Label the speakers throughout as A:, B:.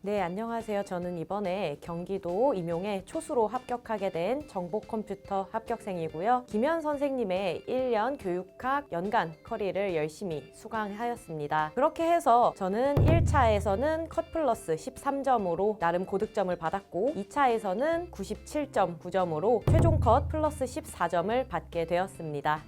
A: 네, 안녕하세요. 저는 이번에 경기도 임용에 초수로 합격하게 된 정보컴퓨터 합격생이고요. 김현 선생님의 1년 교육학 연간 커리를 열심히 수강하였습니다. 그렇게 해서 저는 1차에서는 컷 플러스 13점으로 나름 고득점을 받았고 2차에서는 97.9점으로 최종 컷 플러스 14점을 받게 되었습니다.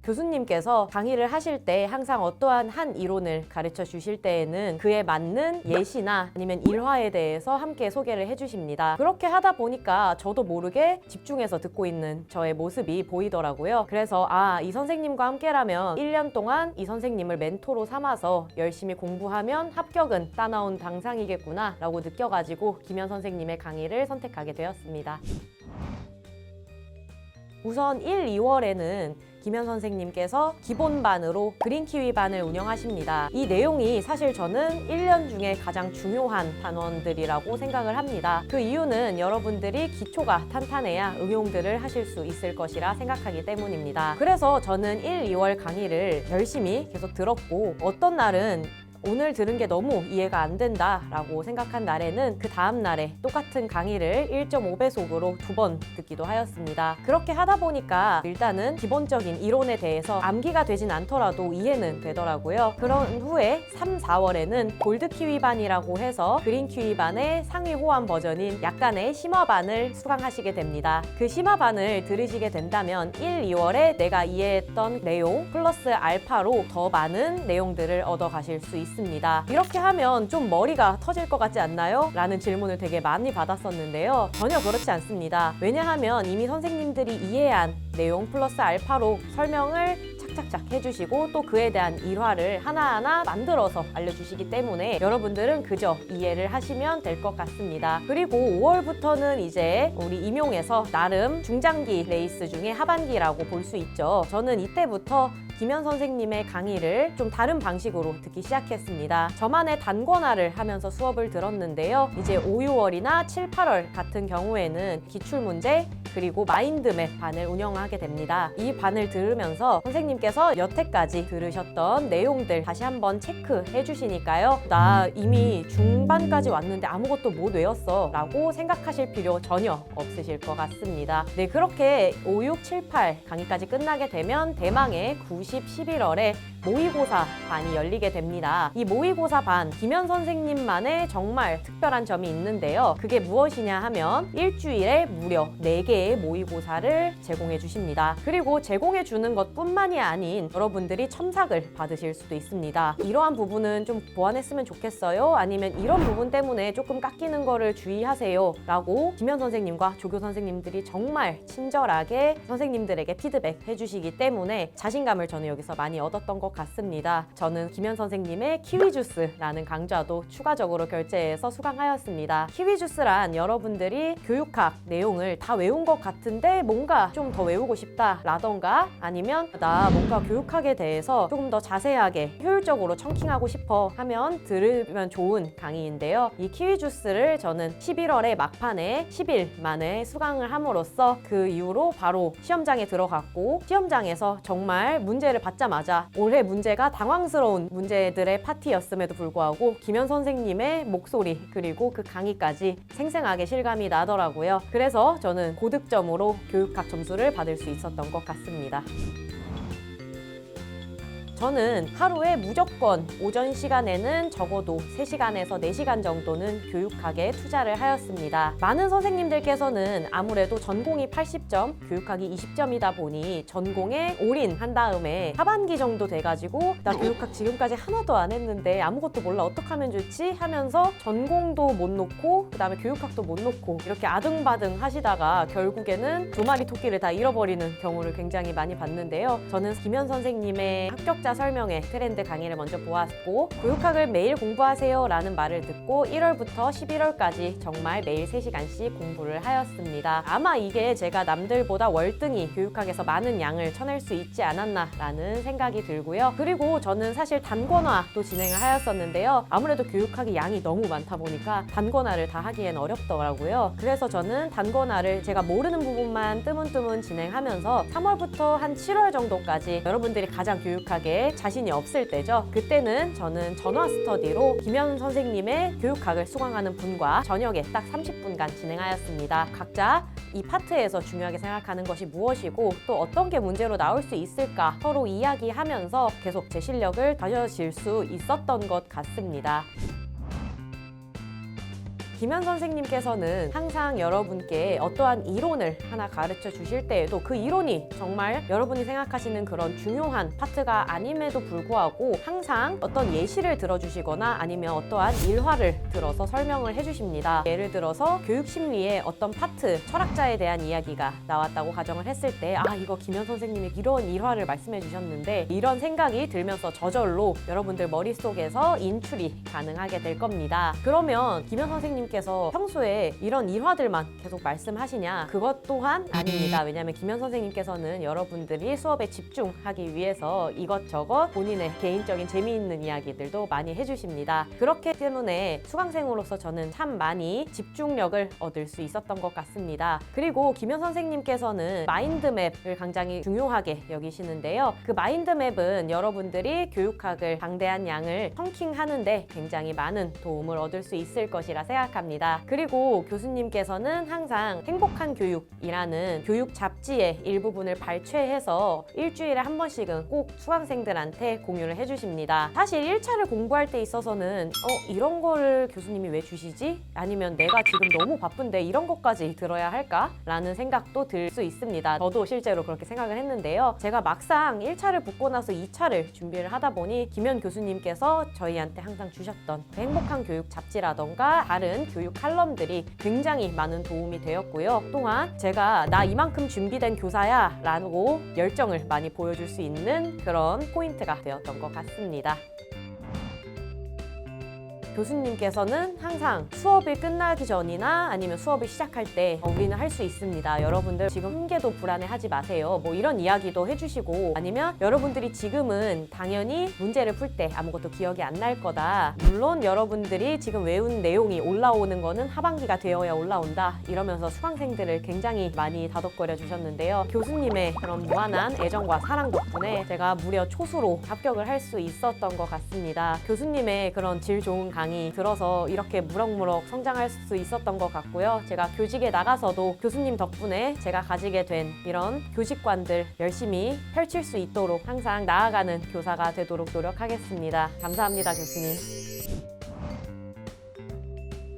A: 교수님께서 강의를 하실 때 항상 어떠한 한 이론을 가르쳐 주실 때에는 그에 맞는 예시나 아니면 일화에 대해서 함께 소개를 해주십니다. 그렇게 하다 보니까 저도 모르게 집중해서 듣고 있는 저의 모습이 보이더라고요. 그래서 이 선생님과 함께라면 1년 동안 이 선생님을 멘토로 삼아서 열심히 공부하면 합격은 따나온 당상이겠구나 라고 느껴가지고 김현 선생님의 강의를 선택하게 되었습니다. 우선 1, 2월에는 김현 선생님께서 기본반으로 그린키위반을 운영하십니다. 이 내용이 사실 저는 1년 중에 가장 중요한 단원들이라고 생각을 합니다. 그 이유는 여러분들이 기초가 탄탄해야 응용들을 하실 수 있을 것이라 생각하기 때문입니다. 그래서 저는 1, 2월 강의를 열심히 계속 들었고 어떤 날은 오늘 들은 게 너무 이해가 안 된다 라고 생각한 날에는 그 다음 날에 똑같은 강의를 1.5배속으로 2번 듣기도 하였습니다. 그렇게 하다 보니까 일단은 기본적인 이론에 대해서 암기가 되진 않더라도 이해는 되더라고요. 그런 후에 3, 4월에는 골드키위반이라고 해서 그린키위반의 상위 호환 버전인 약간의 심화반을 수강하시게 됩니다. 그 심화반을 들으시게 된다면 1, 2월에 내가 이해했던 내용 플러스 알파로 더 많은 내용들을 얻어가실 수 있습니다. 이렇게 하면 좀 머리가 터질 것 같지 않나요? 라는 질문을 되게 많이 받았었는데요. 전혀 그렇지 않습니다. 왜냐하면 이미 선생님들이 이해한 내용 플러스 알파로 설명을 착착착 해주시고 또 그에 대한 일화를 하나하나 만들어서 알려주시기 때문에 여러분들은 그저 이해를 하시면 될 것 같습니다. 그리고 5월부터는 이제 우리 임용에서 나름 중장기 레이스 중에 하반기라고 볼 수 있죠. 저는 이때부터 김현 선생님의 강의를 좀 다른 방식으로 듣기 시작했습니다. 저만의 단권화를 하면서 수업을 들었는데요. 이제 5, 6월이나 7, 8월 같은 경우에는 기출문제 그리고 마인드맵 반을 운영하게 됩니다. 이 반을 들으면서 선생님께서 여태까지 들으셨던 내용들 다시 한번 체크해 주시니까요. 나 이미 중반까지 왔는데 아무것도 못 외웠어 라고 생각하실 필요 전혀 없으실 것 같습니다. 네, 그렇게 5, 6, 7, 8 강의까지 끝나게 되면 대망의 90, 11월에 모의고사 반이 열리게 됩니다. 이 모의고사 반, 김현 선생님만의 정말 특별한 점이 있는데요. 그게 무엇이냐 하면 일주일에 무려 4개의 모의고사를 제공해 주십니다. 그리고 제공해 주는 것뿐만이 아닌 여러분들이 첨삭을 받으실 수도 있습니다. 이러한 부분은 좀 보완했으면 좋겠어요? 아니면 이런 부분 때문에 조금 깎이는 거를 주의하세요 라고 김현 선생님과 조교 선생님들이 정말 친절하게 선생님들에게 피드백 해주시기 때문에 자신감을 저는 여기서 많이 얻었던 것 같습니다. 저는 김현 선생님의 키위주스라는 강좌도 추가적으로 결제해서 수강하였습니다. 키위주스란 여러분들이 교육학 내용을 다 외운 것 같은데 뭔가 좀 더 외우고 싶다 라던가 아니면 나 뭔가 교육학에 대해서 조금 더 자세하게 효율적으로 청킹하고 싶어 하면 들으면 좋은 강의인데요. 이 키위주스를 저는 11월에 막판에 10일 만에 수강을 함으로써 그 이후로 바로 시험장에 들어갔고 시험장에서 정말 문제를 받자마자 올해 문제가 당황스러운 문제들의 파티였음에도 불구하고 김현 선생님의 목소리 그리고 그 강의까지 생생하게 실감이 나더라고요. 그래서 저는 고득점으로 교육학 점수를 받을 수 있었던 것 같습니다. 저는 하루에 무조건 오전 시간에는 적어도 3시간에서 4시간 정도는 교육학에 투자를 하였습니다. 많은 선생님들께서는 아무래도 전공이 80점, 교육학이 20점이다 보니 전공에 올인한 다음에 하반기 정도 돼가지고 나 교육학 지금까지 하나도 안 했는데 아무것도 몰라 어떡하면 좋지? 하면서 전공도 못 놓고 그 다음에 교육학도 못 놓고 이렇게 아등바등 하시다가 결국에는 2마리 토끼를 다 잃어버리는 경우를 굉장히 많이 봤는데요. 저는 김현 선생님의 합격자 교사 설명회 트렌드 강의를 먼저 보았고, 교육학을 매일 공부하세요 라는 말을 듣고 1월부터 11월까지 정말 매일 3시간씩 공부를 하였습니다. 아마 이게 제가 남들보다 월등히 교육학에서 많은 양을 쳐낼 수 있지 않았나 라는 생각이 들고요. 그리고 저는 사실 단권화도 진행을 하였었는데요. 아무래도 교육학이 양이 너무 많다 보니까 단권화를 다 하기엔 어렵더라고요. 그래서 저는 단권화를 제가 모르는 부분만 뜨문뜨문 진행하면서 3월부터 한 7월 정도까지 여러분들이 가장 교육학에 자신이 없을 때죠. 그때는 저는 전화 스터디로 김현 선생님의 교육학을 수강하는 분과 저녁에 딱 30분간 진행하였습니다. 각자 이 파트에서 중요하게 생각하는 것이 무엇이고 또 어떤 게 문제로 나올 수 있을까 서로 이야기하면서 계속 제 실력을 다져질 수 있었던 것 같습니다. 김현 선생님께서는 항상 여러분께 어떠한 이론을 하나 가르쳐 주실 때에도 그 이론이 정말 여러분이 생각하시는 그런 중요한 파트가 아님에도 불구하고 항상 어떤 예시를 들어주시거나 아니면 어떠한 일화를 들어서 설명을 해주십니다. 예를 들어서 교육심리의 어떤 파트, 철학자에 대한 이야기가 나왔다고 가정을 했을 때 이거 김현 선생님이 이런 일화를 말씀해 주셨는데 이런 생각이 들면서 저절로 여러분들 머릿속에서 인출이 가능하게 될 겁니다. 그러면 김현 선생님께서 평소에 이런 일화들만 계속 말씀하시냐? 그것 또한 아닙니다. 왜냐하면 김현 선생님께서는 여러분들이 수업에 집중하기 위해서 이것저것 본인의 개인적인 재미있는 이야기들도 많이 해주십니다. 그렇기 때문에 수강생으로서 저는 참 많이 집중력을 얻을 수 있었던 것 같습니다. 그리고 김현 선생님께서는 마인드맵을 굉장히 중요하게 여기시는데요. 그 마인드맵은 여러분들이 교육학을 방대한 양을 턴킹하는데 굉장히 많은 도움을 얻을 수 있을 것이라 생각합니다. 그리고 교수님께서는 항상 행복한 교육이라는 교육 잡지의 일부분을 발췌해서 일주일에 한 번씩은 꼭 수강생들한테 공유를 해주십니다. 사실 1차를 공부할 때 있어서는 이런 거를 교수님이 왜 주시지? 아니면 내가 지금 너무 바쁜데 이런 것까지 들어야 할까? 라는 생각도 들 수 있습니다. 저도 실제로 그렇게 생각을 했는데요. 제가 막상 1차를 붙고 나서 2차를 준비를 하다 보니 김현 교수님께서 저희한테 항상 주셨던 그 행복한 교육 잡지라던가 다른 교육 칼럼들이 굉장히 많은 도움이 되었고요. 또한 제가 나 이만큼 준비된 교사야 라고 열정을 많이 보여줄 수 있는 그런 포인트가 되었던 것 같습니다. 교수님께서는 항상 수업이 끝나기 전이나 아니면 수업을 시작할 때 우리는 할 수 있습니다. 여러분들 지금 한 개도 불안해하지 마세요. 뭐 이런 이야기도 해주시고 아니면 여러분들이 지금은 당연히 문제를 풀 때 아무것도 기억이 안 날 거다. 물론 여러분들이 지금 외운 내용이 올라오는 거는 하반기가 되어야 올라온다. 이러면서 수강생들을 굉장히 많이 다독거려 주셨는데요. 교수님의 그런 무한한 애정과 사랑 덕분에 제가 무려 초수로 합격을 할 수 있었던 것 같습니다. 교수님의 그런 질 좋은 강의 들어서 이렇게 무럭무럭 성장할 수 있었던 것 같고요. 제가 교직에 나가서도 교수님 덕분에 제가 가지게 된 이런 교직관들 열심히 펼칠 수 있도록 항상 나아가는 교사가 되도록 노력하겠습니다. 감사합니다, 교수님.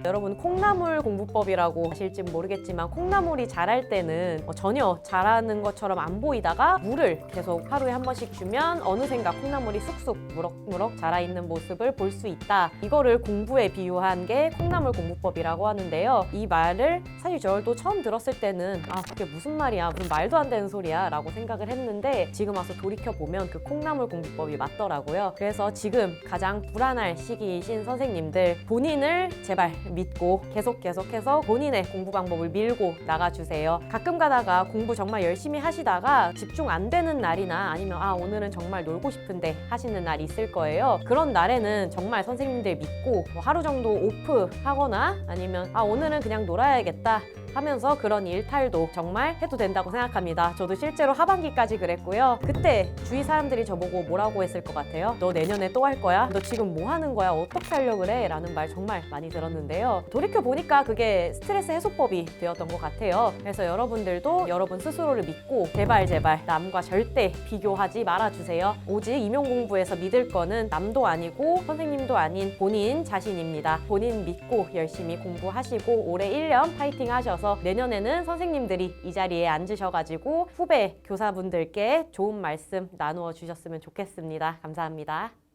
A: 여러분 콩나물 공부법이라고 아실지 모르겠지만 콩나물이 자랄 때는 전혀 자라는 것처럼 안 보이다가 물을 계속 하루에 한 번씩 주면 어느샌가 콩나물이 쑥쑥 무럭무럭 자라있는 모습을 볼 수 있다. 이거를 공부에 비유한 게 콩나물 공부법이라고 하는데요. 이 말을 사실 저도 처음 들었을 때는 그게 무슨 말이야, 무슨 말도 안 되는 소리야 라고 생각을 했는데 지금 와서 돌이켜보면 그 콩나물 공부법이 맞더라고요. 그래서 지금 가장 불안할 시기이신 선생님들 본인을 제발 믿고 계속해서 본인의 공부 방법을 밀고 나가주세요. 가끔 가다가 공부 정말 열심히 하시다가 집중 안 되는 날이나 아니면 오늘은 정말 놀고 싶은데 하시는 날이 있을 거예요. 그런 날에는 정말 선생님들 믿고 하루 정도 오프 하거나 아니면 오늘은 그냥 놀아야겠다 하면서 그런 일탈도 정말 해도 된다고 생각합니다. 저도 실제로 하반기까지 그랬고요. 그때 주위 사람들이 저보고 뭐라고 했을 것 같아요? 너 내년에 또 할 거야? 너 지금 뭐 하는 거야? 어떻게 하려고 그래? 라는 말 정말 많이 들었는데요. 돌이켜보니까 그게 스트레스 해소법이 되었던 것 같아요. 그래서 여러분들도 여러분 스스로를 믿고 제발 남과 절대 비교하지 말아주세요. 오직 임용공부에서 믿을 거는 남도 아니고 선생님도 아닌 본인 자신입니다. 본인 믿고 열심히 공부하시고 올해 1년 파이팅 하셔서 내년에는 선생님들이 이 자리에 앉으셔가지고 후배 교사분들께 좋은 말씀 나누어 주셨으면 좋겠습니다. 감사합니다.